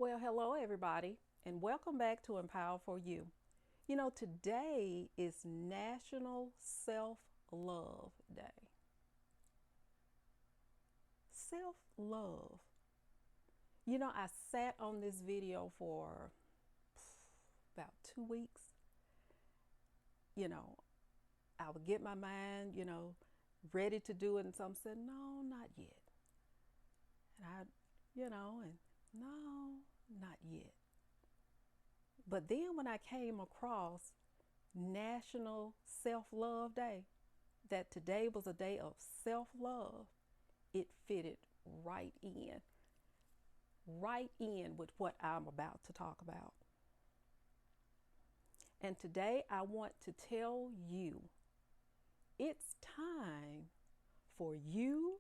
Well, hello, everybody, and welcome back to Empower for You. You know, today is National Self Love Day. Self love. You know, I sat on this video for about 2 weeks. You know, I would get my mind, ready to do it, and some said, no, not yet. And and no, not yet. But then when I came across National Self Love Day, that today was a day of self love, it fitted right in with what I'm about to talk about. And today I want to tell you it's time for you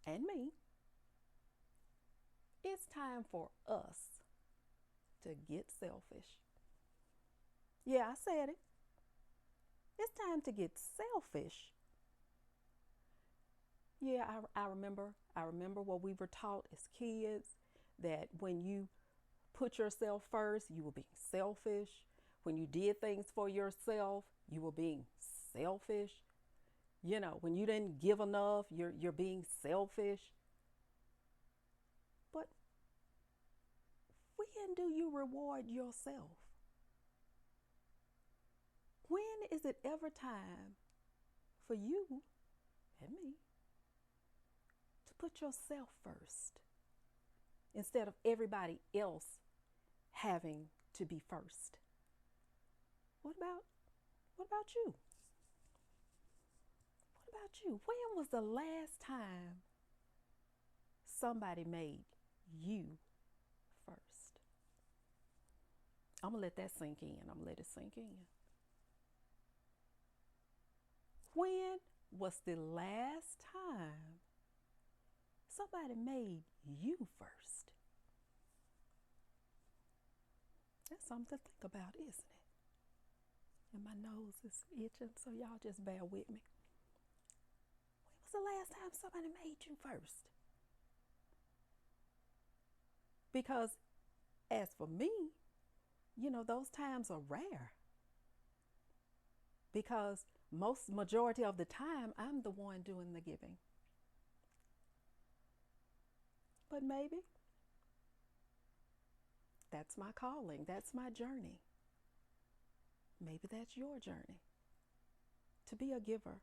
and me, it's time for us to get selfish. Yeah, I said it. It's time to get selfish. Yeah, I remember what we were taught as kids, that when you put yourself first, you were being selfish. When you did things for yourself, you were being selfish. When you didn't give enough, you're being selfish. But when do you reward yourself? When is it ever time for you and me to put yourself first instead of everybody else having to be first? What about what about you? What about you? When was the last time somebody made you first? I'm gonna let that sink in. I'm gonna let it sink in. When was the last time somebody made you first? That's something to think about, isn't it? And my nose is itching, so y'all just bear with me. When was the last time somebody made you first? Because as for me, those times are rare. Because most majority of the time, I'm the one doing the giving. But maybe that's my calling. That's my journey. Maybe that's your journey. To be a giver,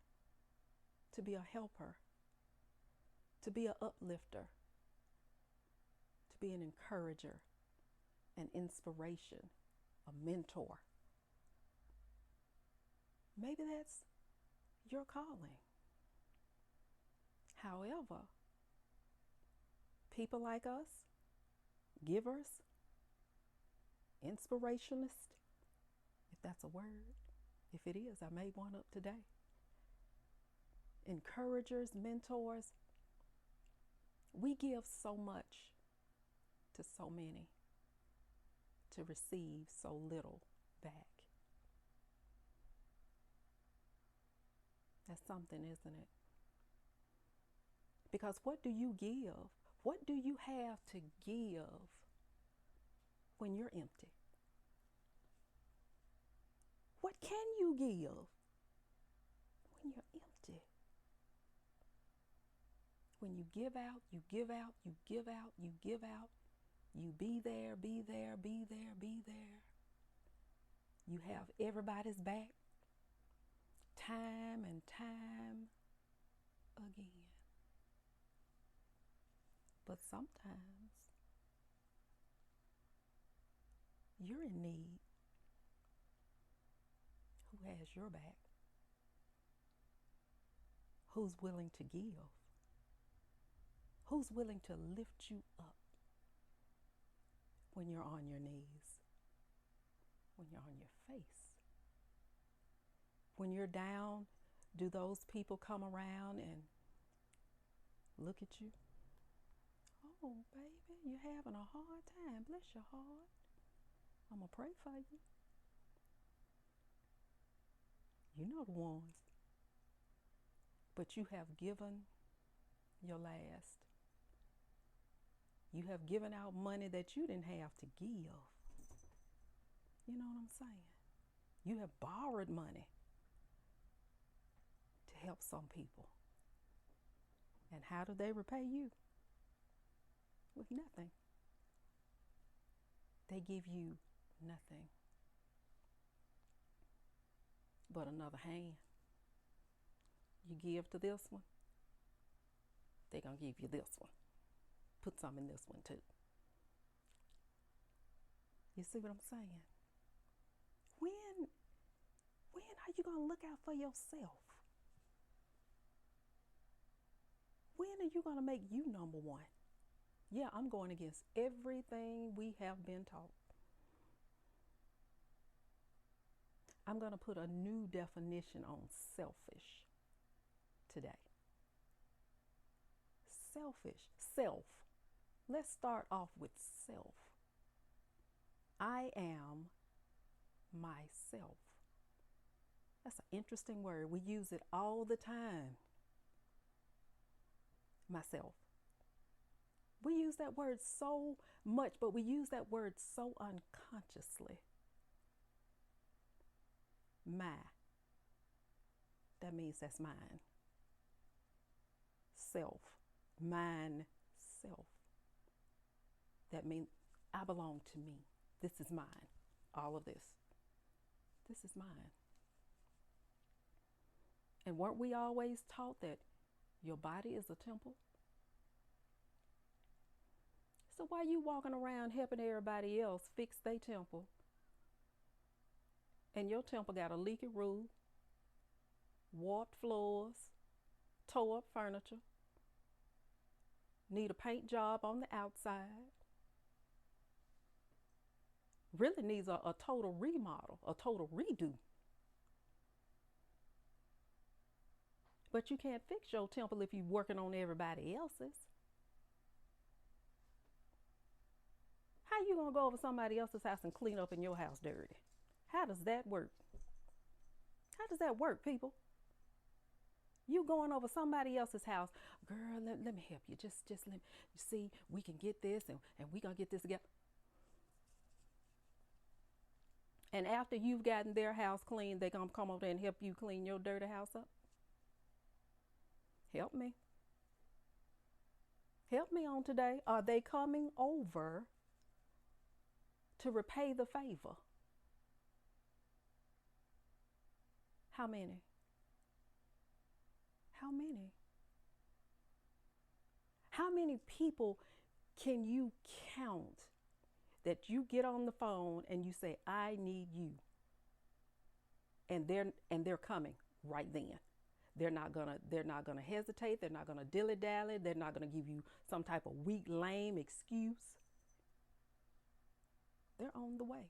to be a helper, to be an uplifter, to be an encourager, an inspiration, a mentor. Maybe that's your calling. However, people like us, givers, inspirationists, if that's a word, if it is, I made one up today. Encouragers, mentors, we give so much to so many to receive so little back. That's something, isn't it? Because what do you give? What do you have to give when you're empty? What can you give when you're empty? When you give out, you give out, you give out, you give out, you be there, be there, be there, be there. You have everybody's back time and time again. But sometimes you're in need. Who has your back? Who's willing to give? Who's willing to lift you up when you're on your knees? When you're on your face? When you're down, do those people come around and look at you? Oh, baby, you're having a hard time. Bless your heart. I'm going to pray for you. You know the ones. But you have given your last. You have given out money that you didn't have to give. You know what I'm saying? You have borrowed money to help some people. And how do they repay you? With nothing. They give you nothing but another hand. You give to this one, they're going to give you this one. Put some in this one too. You see what I'm saying? When are you going to look out for yourself? When are you going to make you number one? Yeah, I'm going against everything we have been taught. I'm going to put a new definition on selfish today. Selfish, self. Let's start off with self. I am myself. That's an interesting word. We use it all the time. Myself. We use that word so much, but we use that word so unconsciously. My. That means that's mine. Self. Mine. Self. That means I belong to me. This is mine. All of this. This is mine. And weren't we always taught that your body is a temple? So why you walking around helping everybody else fix their temple, and your temple got a leaky roof, warped floors, tore up furniture, need a paint job on the outside, really needs a total remodel, a total redo? But you can't fix your temple if you're working on everybody else's. How you gonna go over somebody else's house and clean up in your house dirty? How does that work? How does that work, people? You going over somebody else's house, girl, let me help you. Just let me, you see, we can get this and we gonna get this together. And after you've gotten their house clean, they gonna come over there and help you clean your dirty house up? Help me. Help me on today. Are they coming over to repay the favor? How many? How many? How many people can you count that you get on the phone and you say, I need you? And they're coming right then. They're not gonna hesitate. They're not gonna dilly-dally. They're not gonna give you some type of weak, lame excuse. They're on the way.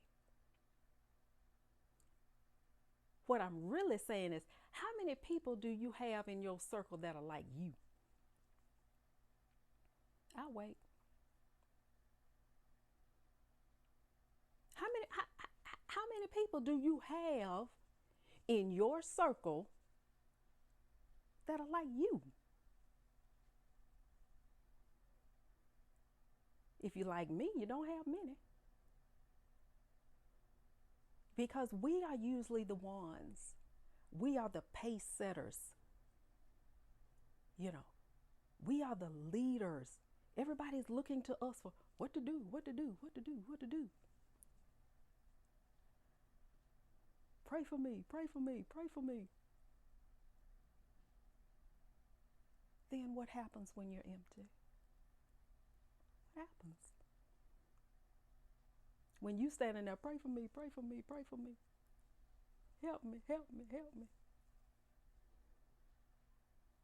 What I'm really saying is, how many people do you have in your circle that are like you? I'll wait. How many people do you have in your circle that are like you? If you're like me, you don't have many. Because we are usually the ones, we are the pace setters. You know, we are the leaders. Everybody's looking to us for what to do, what to do, what to do, what to do. Pray for me, pray for me, pray for me. Then what happens when you're empty? What happens? When you standing there, pray for me, pray for me, pray for me. Help me, help me, help me.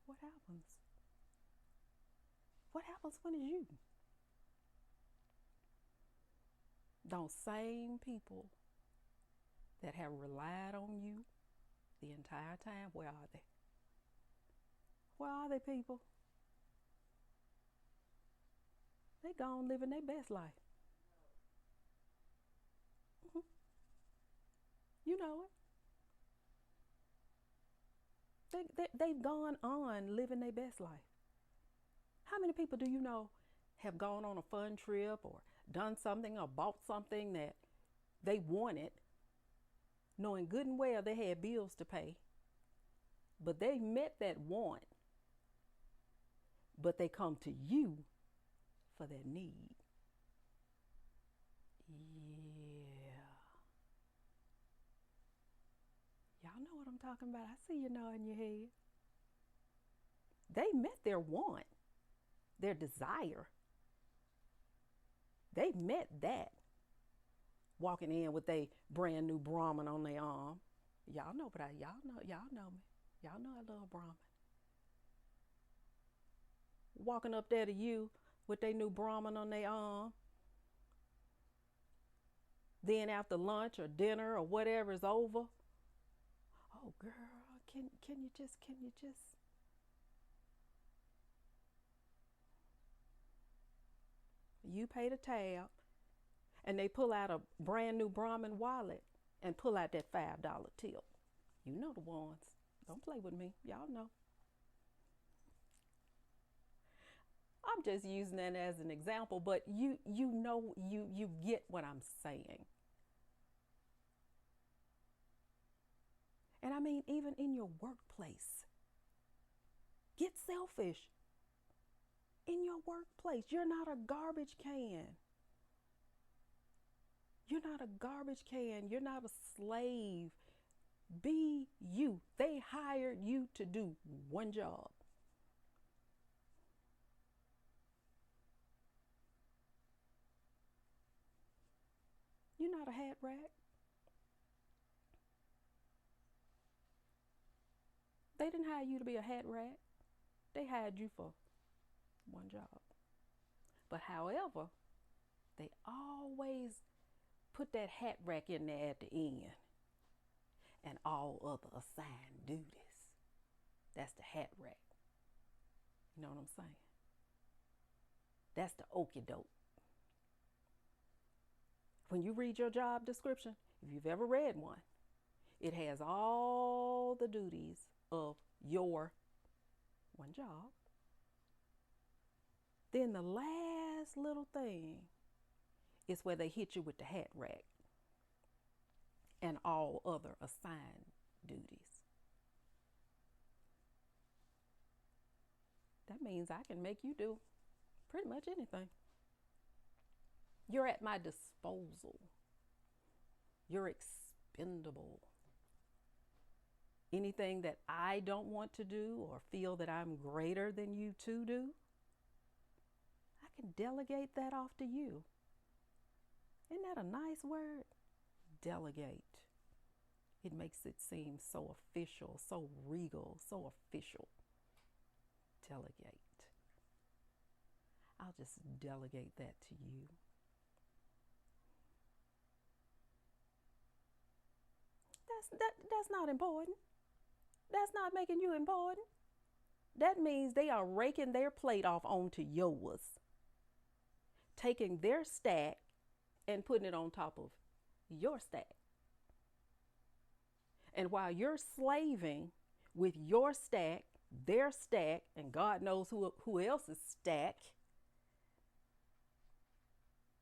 What happens? What happens when it's you? Those same people that have relied on you the entire time, where are they? Where are they, people? They gone living their best life. You know it. They've gone on living their best life. How many people do you know have gone on a fun trip or done something or bought something that they wanted, knowing good and well they had bills to pay, but they met that want, but they come to you for their need. Yeah. Y'all know what I'm talking about. I see you nodding your head. They met their want, their desire. They met that walking in with a brand new Brahman on their arm. Y'all know, but y'all know me. Y'all know I love Brahman. Walking up there to you with their new Brahman on their arm. Then after lunch or dinner or whatever is over, oh girl, can you just you pay the tab, and they pull out a brand new Brahmin wallet and pull out that $5 tip. You know the ones. Don't play with me. Y'all know. I'm just using that as an example, but you know, you get what I'm saying. And I mean, even in your workplace, get selfish. In your workplace, you're not a garbage can. You're not a garbage can. You're not a slave. Be you. They hired you to do one job. You're not a hat rack. They didn't hire you to be a hat rack. They hired you for one job. But however, they always put that hat rack in there at the end. And all other assigned duties. That's the hat rack. You know what I'm saying? That's the okie doke. When you read your job description, if you've ever read one, it has all the duties of your one job. Then the last little thing is where they hit you with the hat rack and all other assigned duties. That means I can make you do pretty much anything. You're at my disposal. You're expendable. Anything that I don't want to do or feel that I'm greater than you to do, I can delegate that off to you. Isn't that a nice word? Delegate. It makes it seem so official, so regal, so official. Delegate. I'll just delegate that to you. That's not important. That's not making you important. That means they are raking their plate off onto yours, taking their stack and putting it on top of your stack. And while you're slaving with your stack, their stack, and God knows who else's stack,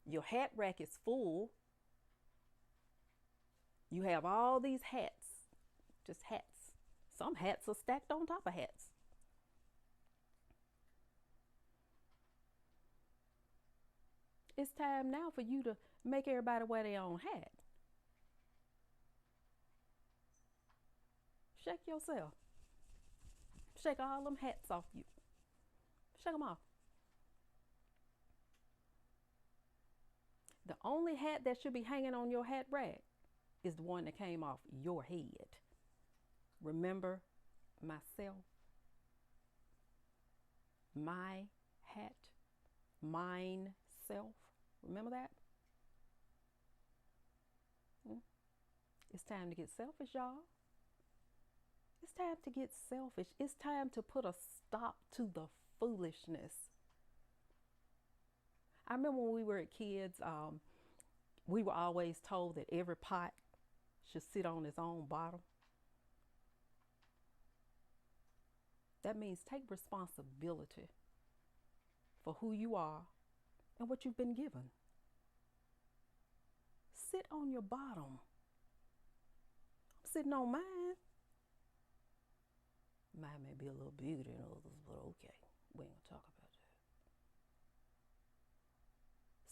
your hat rack is full. You have all these hats, just hats. Some hats are stacked on top of hats. It's time now for you to make everybody wear their own hat. Shake yourself. Shake all them hats off you. Shake them off. The only hat that should be hanging on your hat rack is the one that came off your head. Remember myself, my hat, mine self. Remember that? It's time to get selfish, y'all. It's time to get selfish. It's time to put a stop to the foolishness. I remember when we were kids, we were always told that every pot should sit on its own bottom. That means take responsibility for who you are and what you've been given. Sit on your bottom. I'm sitting on mine. Mine may be a little bigger than others, but okay. We ain't gonna talk about that.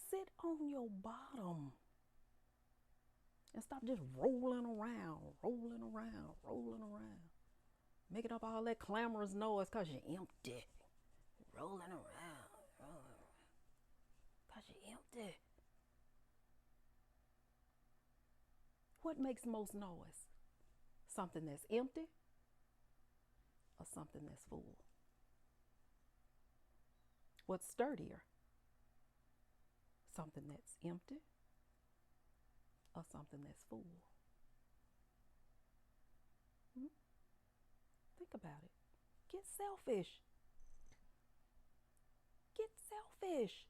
Sit on your bottom. And stop just rolling around, making up all that clamorous noise because you're empty. Rolling around, because you're empty. What makes most noise? Something that's empty or something that's full? What's sturdier? Something that's empty or something that's full? Think about it. Get selfish. Get selfish.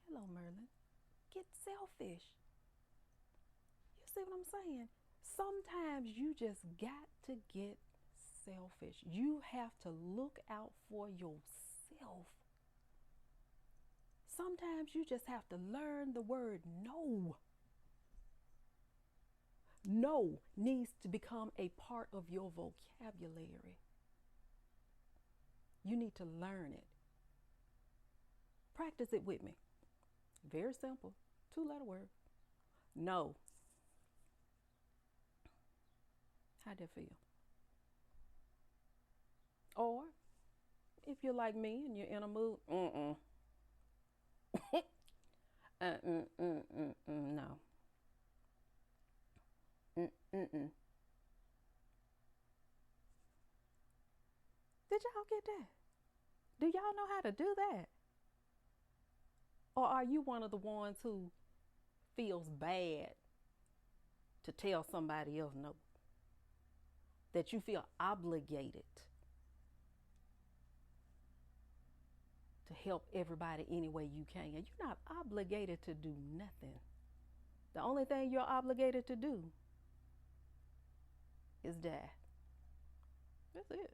Hello, Merlin. Get selfish. You see what I'm saying? Sometimes you just got to get selfish. You have to look out for yourself. Sometimes you just have to learn the word no. No needs to become a part of your vocabulary. You need to learn it. Practice it with me. Very simple. 2-letter word. No. How'd that feel? Or if you're like me and you're in a mood, no. Did y'all get that? Do y'all know how to do that? Or are you one of the ones who feels bad to tell somebody else no? That you feel obligated to help everybody any way you can. And you're not obligated to do nothing. The only thing you're obligated to do is die. That's it.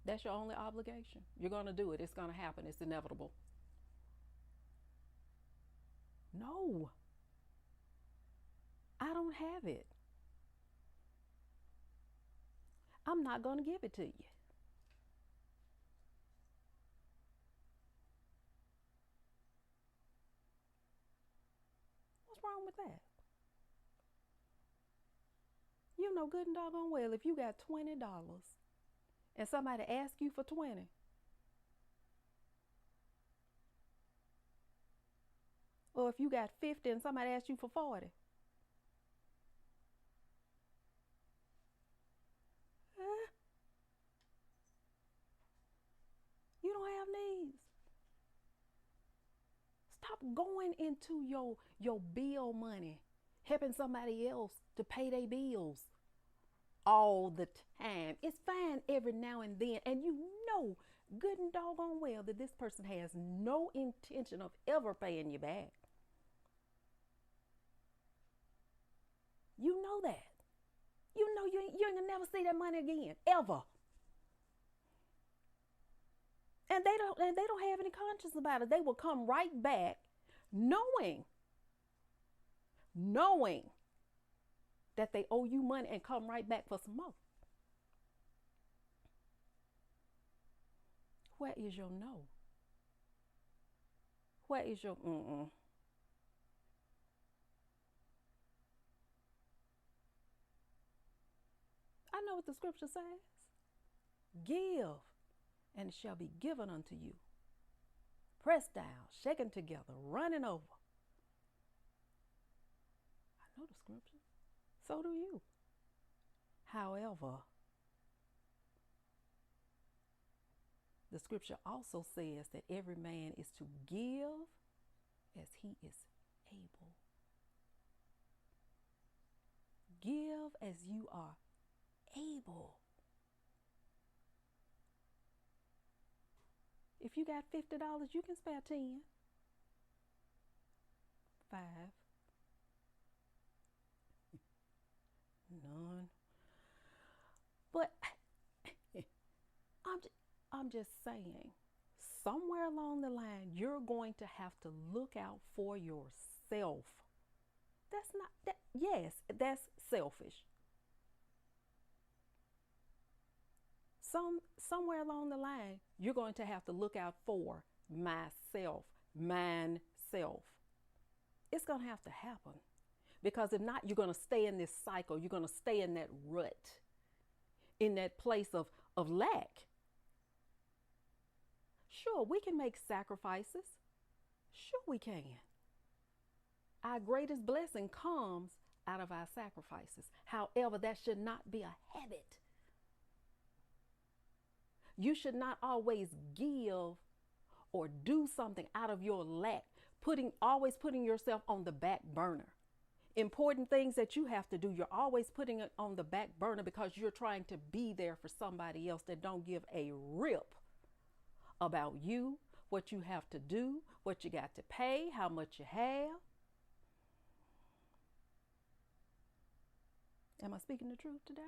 That's your only obligation. You're going to do it. It's going to happen. It's inevitable. No. I don't have it. I'm not going to give it to you. What's wrong with that? You know good and doggone well if you got $20 and somebody asks you for 20, or if you got 50 and somebody asks you for 40, you don't have needs. Stop going into your bill money, helping somebody else to pay their bills all the time. It's fine every now and then, and you know good and doggone well that this person has no intention of ever paying you back. You know that. You know you ain't gonna never see that money again, ever. And they don't have any conscience about it. They will come right back knowing that they owe you money and come right back for some more. Where is your no? Where is your I know what the scripture says. Give, and it shall be given unto you. Pressed down, shaken together, running over. I know the scripture. So do you. However, the scripture also says that every man is to give as he is able. Give as you are able. If you got $50, you can spare 10, 5, none. But I'm just saying, somewhere along the line, you're going to have to look out for yourself. That's not that, yes, that's selfish. Somewhere along the line, you're going to have to look out for myself, mine self. It's going to have to happen. Because if not, you're going to stay in this cycle. You're going to stay in that rut, in that place of lack. Sure, we can make sacrifices. Sure, we can. Our greatest blessing comes out of our sacrifices. However, that should not be a habit. You should not always give or do something out of your lack, always putting yourself on the back burner. Important things that you have to do, you're always putting it on the back burner because you're trying to be there for somebody else that don't give a rip about you, what you have to do, what you got to pay, how much you have. Am I speaking the truth today?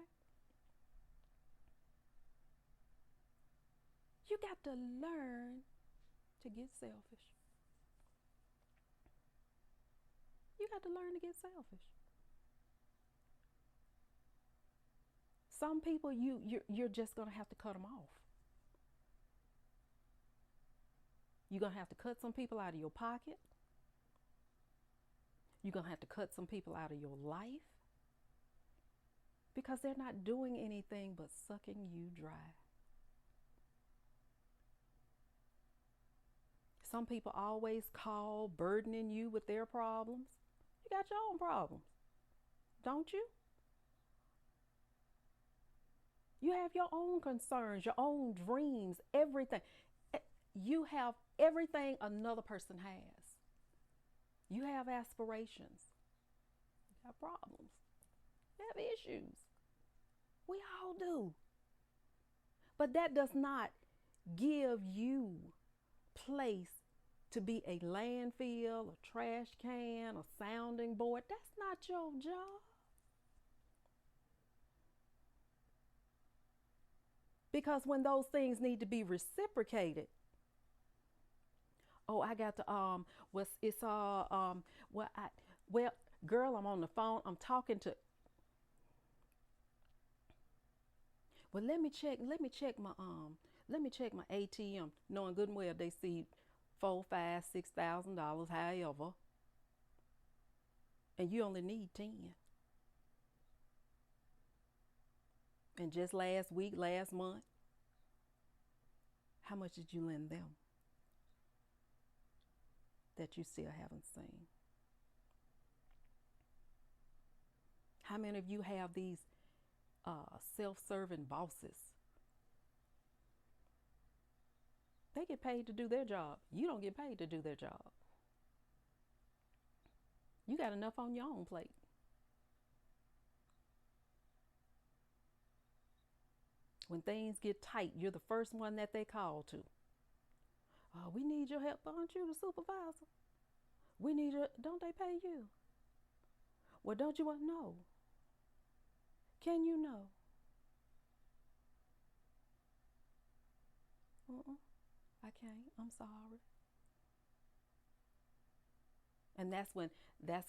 You got to learn to get selfish. You got to learn to get selfish. Some people you're just going to have to cut them off. You're going to have to cut some people out of your pocket. You're going to have to cut some people out of your life because they're not doing anything but sucking you dry. Some people always call, burdening you with their problems. You got your own problems, don't you? You have your own concerns, your own dreams, everything. You have everything another person has. You have aspirations. You have problems. You have issues. We all do. But that does not give you place to be a landfill, a trash can, a sounding board. That's not your job. Because when those things need to be reciprocated, oh, I got to girl, I'm on the phone. I'm talking to. Well, let me check my ATM, knowing good and well they see $4,000, $5,000, $6,000, however, and you only need 10. And just last month, how much did you lend them that you still haven't seen? How many of you have these self-serving bosses? They get paid to do their job. You don't get paid to do their job. You got enough on your own plate. When things get tight, you're the first one that they call to. We need your help. Aren't you the supervisor? We need your, don't they pay you? Well, don't you want to know? Can you know? I can't. I'm sorry. And that's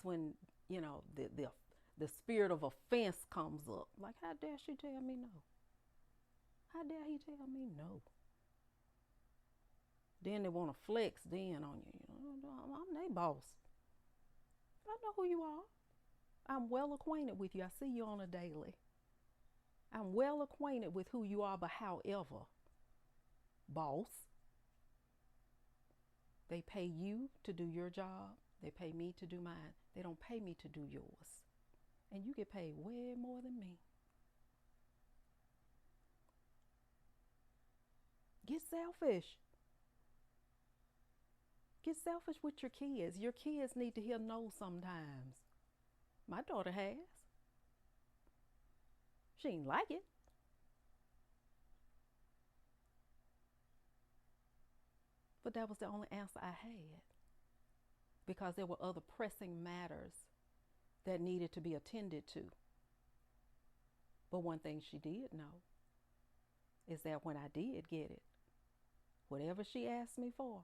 when you know the spirit of offense comes up. Like, how dare she tell me no? How dare he tell me no? Then they want to flex then on you. I'm their boss. I know who you are. I'm well acquainted with you. I see you on a daily. I'm well acquainted with who you are, but however, boss, they pay you to do your job. They pay me to do mine. They don't pay me to do yours. And you get paid way more than me. Get selfish. Get selfish with your kids. Your kids need to hear no sometimes. My daughter has. She ain't like it. But that was the only answer I had. Because there were other pressing matters that needed to be attended to. But one thing she did know is that when I did get it, Whatever she asked me for,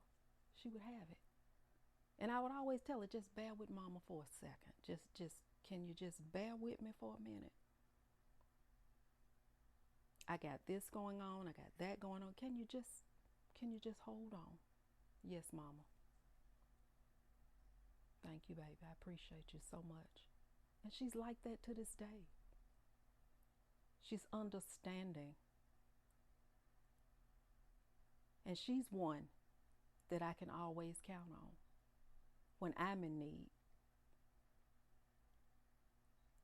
she would have it. And I would always tell her, just bear with mama for a second. Can you just bear with me for a minute? I got this going on. I got that going on. Can you just hold on? Yes, mama. Thank you, baby. I appreciate you so much. And she's like that to this day. She's understanding. And she's one that I can always count on when I'm in need.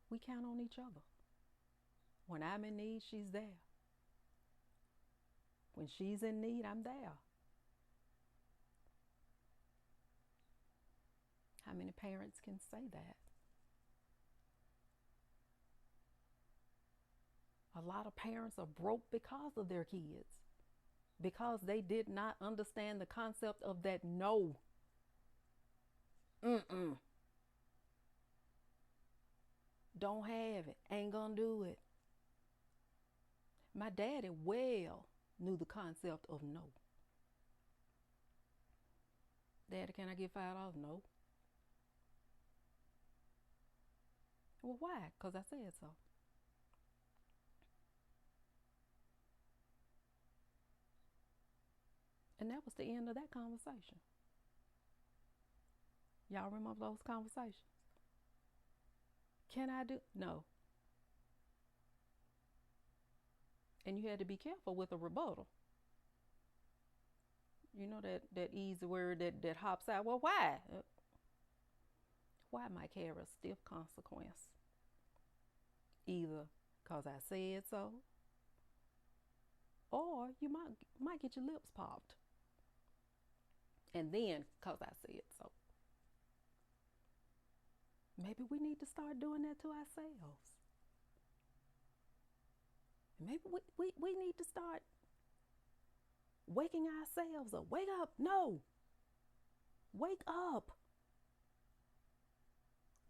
We count on each other. When I'm in need, she's there. When she's in need, I'm there. How many parents can say that? A lot of parents are broke because of their kids, because they did not understand the concept of that no. Don't have it. Ain't gonna do it. My daddy well knew the concept of no. Daddy, can I get $5? No. Well, why? Because I said so. And that was the end of that conversation. Y'all remember those conversations? Can I do? No. And you had to be careful with a rebuttal. You know that easy word that hops out. Well, why? Why might carry a stiff consequence? Either because I said so, or you might get your lips popped. And then because I said so. Maybe we need to start doing that to ourselves. Maybe we need to start waking ourselves up. Wake up. No. Wake up.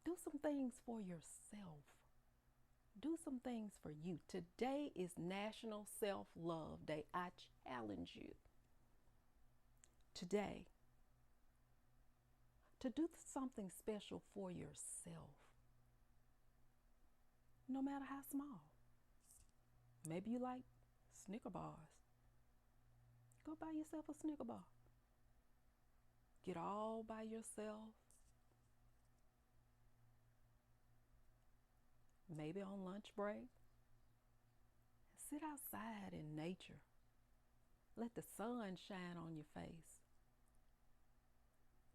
Do some things for yourself. Do some things for you. Today is National Self-Love Day. I challenge you today to do something special for yourself, no matter how small. Maybe you like Snicker bars. Go buy yourself a Snicker bar. Get all by yourself. Maybe on lunch break. Sit outside in nature. Let the sun shine on your face.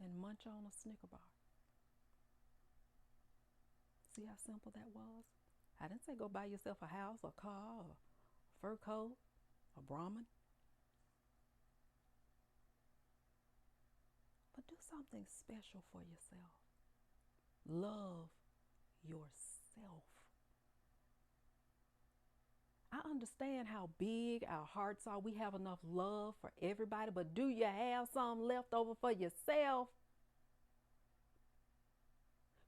And munch on a Snicker bar. See how simple that was? I didn't say go buy yourself a house, a car, a fur coat, a Brahmin. But do something special for yourself. Love yourself. I understand how big our hearts are. We have enough love for everybody, but do you have some left over for yourself?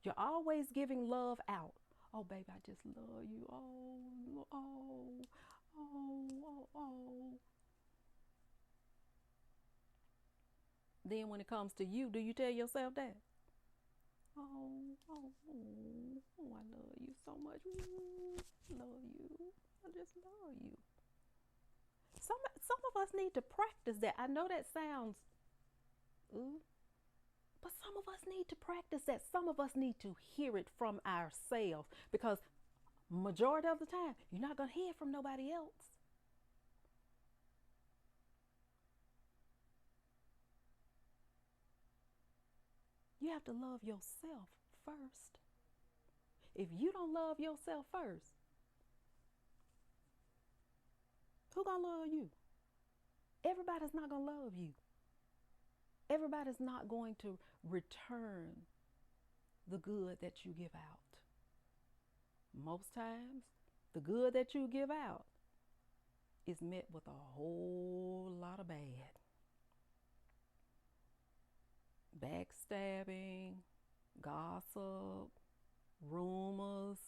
You're always giving love out. Oh, baby, I just love you. Oh. Then when it comes to you, do you tell yourself that? Oh, I love you so much. Love you. I just love you. Some of us need to practice that. I know that sounds, but some of us need to practice that. Some of us need to hear it from ourselves, because majority of the time, you're not going to hear it from nobody else. You have to love yourself first. If you don't love yourself first, who gonna love you? Everybody's not gonna love you. Everybody's not going to return the good that you give out. Most times, the good that you give out is met with a whole lot of bad. Backstabbing, gossip, rumors.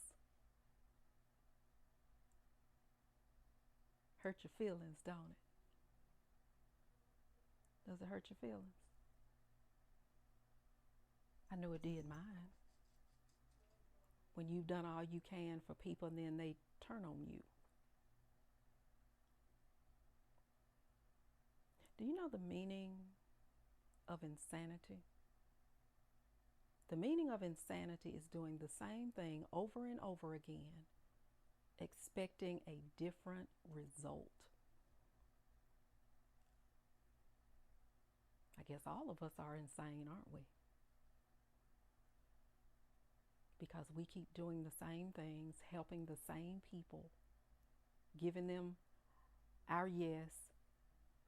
Hurt your feelings, don't it? Does it hurt your feelings? I know it did mine. When you've done all you can for people and then they turn on you. Do you know the meaning of insanity? The meaning of insanity is doing the same thing over and over again, expecting a different result. I guess all of us are insane, aren't we? Because we keep doing the same things, helping the same people, giving them our yes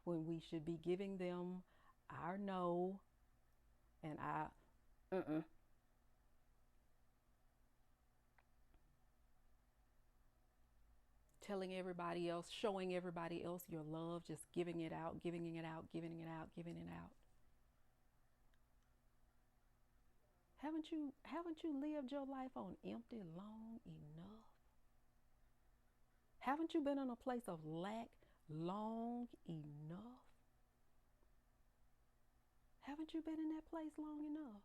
when we should be giving them our no and our telling everybody else, showing everybody else your love, just giving it out, giving it out, giving it out, giving it out. Haven't you lived your life on empty long enough? Haven't you been in a place of lack long enough? Haven't you been in that place long enough?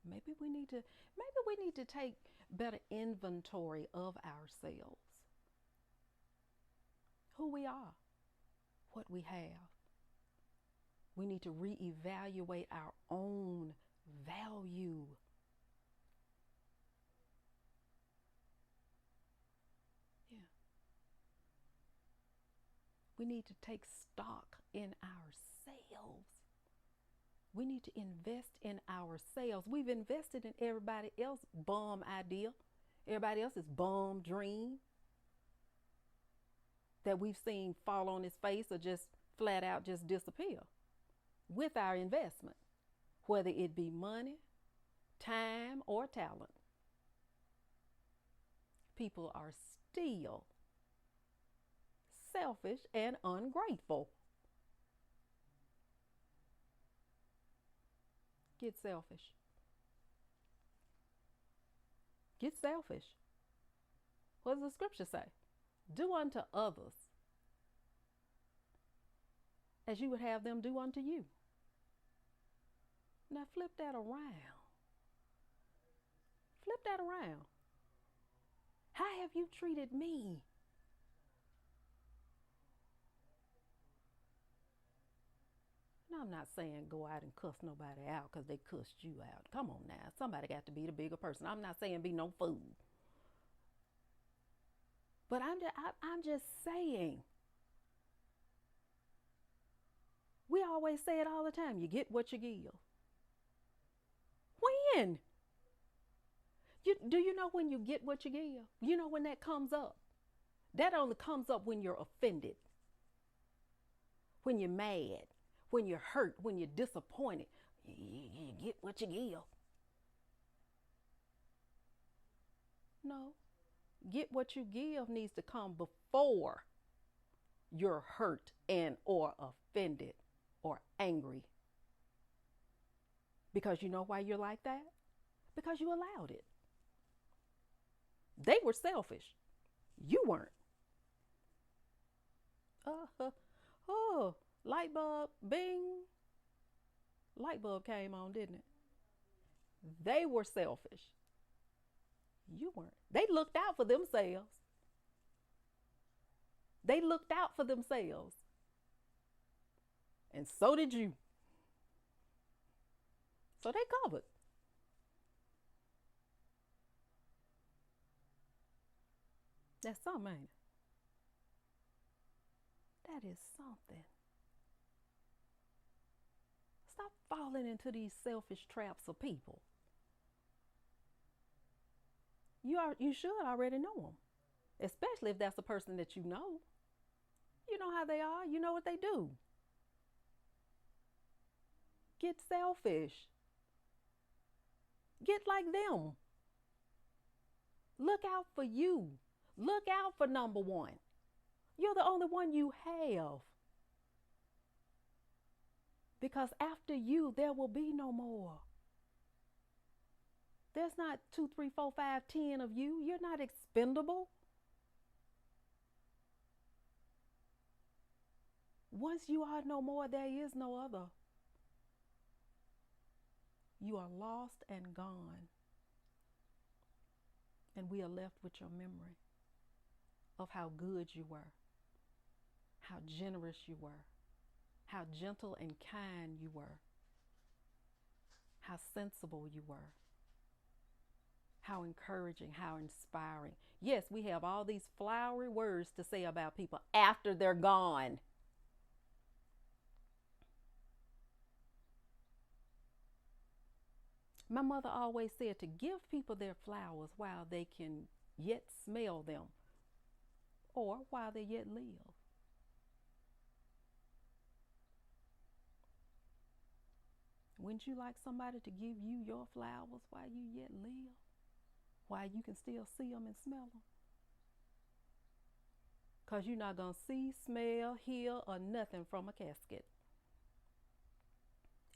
Maybe we need to take better inventory of ourselves. Who we are, what we have. We need to reevaluate our own value. Yeah. We need to take stock in ourselves. We need to invest in ourselves. We've invested in everybody else's bum idea, everybody else's bum dream that we've seen fall on his face or just flat out just disappear with our investment, whether it be money, time, or talent. People are still selfish and ungrateful. Get selfish. Get selfish. What does the scripture say? Do unto others as you would have them do unto you. Now flip that around. Flip that around. How have you treated me? Now, I'm not saying go out and cuss nobody out because they cussed you out. Come on now. Somebody got to be the bigger person. I'm not saying be no fool. But I'm just saying. We always say it all the time. You get what you give. When? Do you know when you get what you give? You know when that comes up? That only comes up when you're offended, when you're mad, when you're hurt, when you're disappointed. You get what you give. No. Get what you give needs to come before you're hurt and or offended or angry. Because you know why you're like that? Because you allowed it. They were selfish. You weren't. Oh, light bulb, bing. Light bulb came on, didn't it? They were selfish. You weren't. They looked out for themselves. They looked out for themselves. And so did you. So they covered. That's something, ain't it? That is something. Stop falling into these selfish traps of people. You should already know them, especially if that's a person that you know. You know how they are. You know what they do. Get selfish. Get like them. Look out for you. Look out for number one. You're the only one you have. Because after you, there will be no more. There's not 2, 3, 4, 5, 10 of you. You're not expendable. Once you are no more, there is no other. You are lost and gone. And we are left with your memory of how good you were, how generous you were, how gentle and kind you were, how sensible you were, how encouraging, how inspiring. Yes, we have all these flowery words to say about people after they're gone. My mother always said to give people their flowers while they can yet smell them, or while they yet live. Wouldn't you like somebody to give you your flowers while you yet live? While you can still see them and smell them? Because you're not going to see, smell, hear, or nothing from a casket.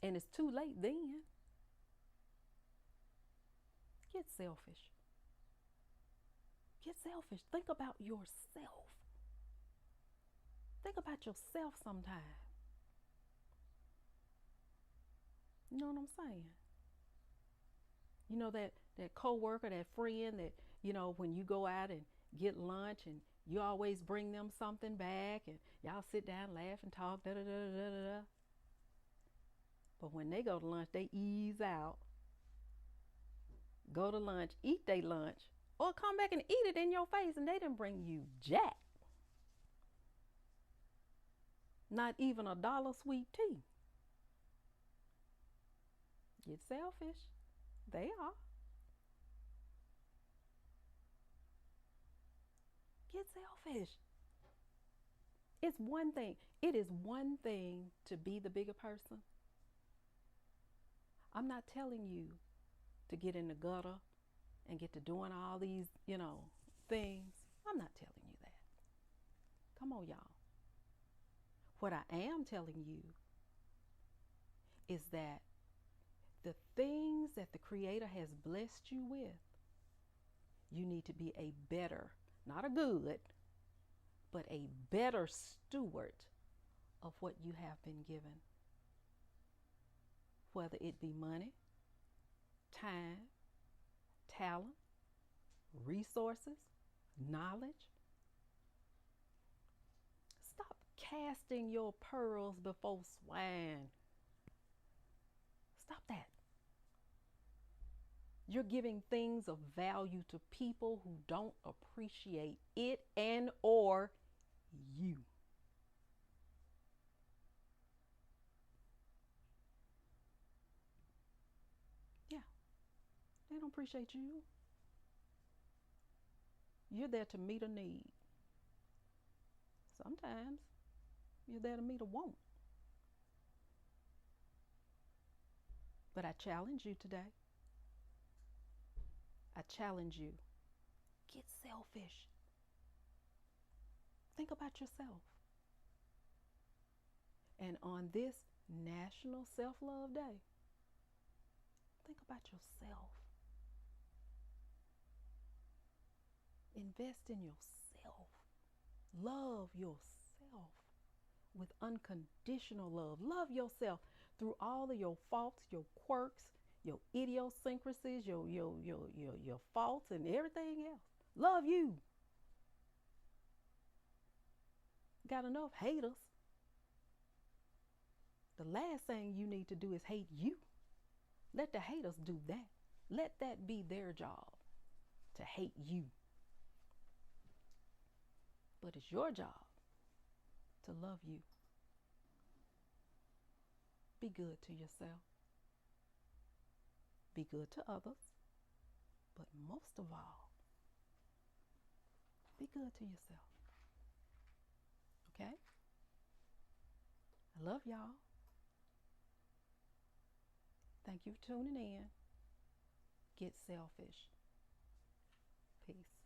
And it's too late then. Get selfish. Get selfish. Think about yourself. Think about yourself sometime. You know what I'm saying? You know that coworker, that friend that, when you go out and get lunch and you always bring them something back and y'all sit down, laugh and talk, da da da da da da. But when they go to lunch, they ease out, go to lunch, eat their lunch, or come back and eat it in your face, and they didn't bring you jack. Not even $1 sweet tea. Get selfish. They are. Get selfish. It's one thing. It is one thing to be the bigger person. I'm not telling you to get in the gutter and get to doing all these, things. I'm not telling you that. Come on, y'all. What I am telling you is that the things that the Creator has blessed you with, you need to be a better, not a good, but a better steward of what you have been given. Whether it be money, time, talent, resources, knowledge. Stop casting your pearls before swine. Stop that. You're giving things of value to people who don't appreciate it and or you. Yeah, they don't appreciate you. You're there to meet a need. Sometimes you're there to meet a want. But I challenge you today. I challenge you. Get selfish. Think about yourself. And on this National Self-Love Day, think about yourself. Invest in yourself. Love yourself with unconditional love. Love yourself through all of your faults, your quirks, your idiosyncrasies, your faults and everything else. Love you. Got enough haters. The last thing you need to do is hate you. Let the haters do that. Let that be their job, to hate you. But it's your job to love you. Be good to yourself. Be good to others. But most of all, be good to yourself. Okay? I love y'all. Thank you for tuning in. Get selfish. Peace.